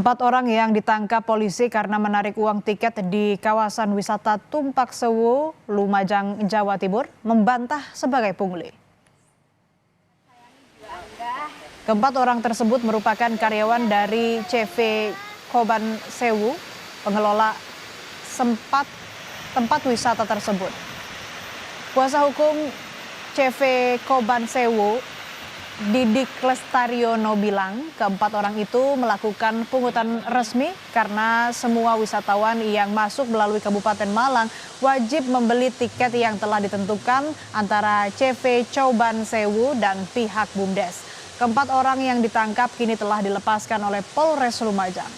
4 orang yang ditangkap polisi karena menarik uang tiket di kawasan wisata Tumpak Sewu, Lumajang, Jawa Timur, membantah sebagai pungli. Keempat orang tersebut merupakan karyawan dari CV Koban Sewu, pengelola tempat wisata tersebut. Kuasa hukum CV Koban Sewu, Didik Lestariono bilang keempat orang itu melakukan pungutan resmi karena semua wisatawan yang masuk melalui Kabupaten Malang wajib membeli tiket yang telah ditentukan antara CV Koban Sewu dan pihak BUMDes. Keempat orang yang ditangkap kini telah dilepaskan oleh Polres Lumajang.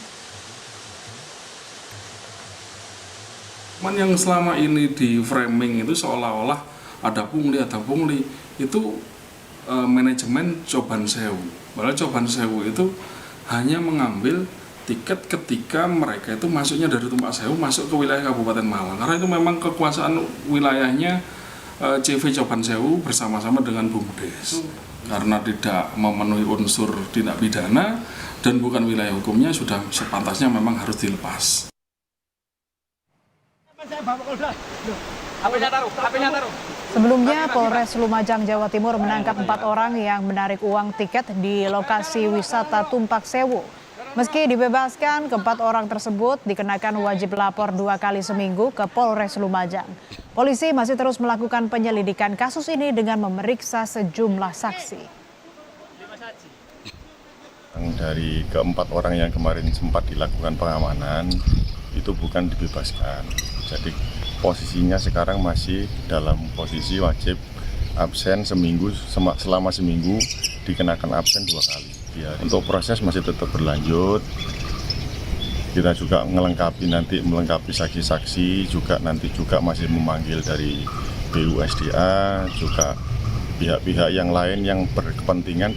Yang selama ini di framing itu seolah-olah ada pungli, itu manajemen Coban Sewu. Padahal Coban Sewu itu hanya mengambil tiket ketika mereka itu masuknya dari Tumpak Sewu masuk ke wilayah Kabupaten Malang. Karena itu memang kekuasaan wilayahnya CV Coban Sewu bersama-sama dengan BUMDes. Karena tidak memenuhi unsur tindak pidana dan bukan wilayah hukumnya, sudah sepantasnya memang harus dilepas. Sebelumnya, Polres Lumajang, Jawa Timur menangkap 4 orang yang menarik uang tiket di lokasi wisata Tumpak Sewu. Meski dibebaskan, keempat orang tersebut dikenakan wajib lapor 2 kali seminggu ke Polres Lumajang. Polisi masih terus melakukan penyelidikan kasus ini dengan memeriksa sejumlah saksi. Dari keempat orang yang kemarin sempat dilakukan pengamanan, itu bukan dibebaskan. Jadi posisinya sekarang masih dalam posisi wajib absen selama seminggu, dikenakan absen 2 kali. Ya, untuk proses masih tetap berlanjut. Kita juga melengkapi saksi-saksi, juga nanti masih memanggil dari BUSDA, juga pihak-pihak yang lain yang berkepentingan.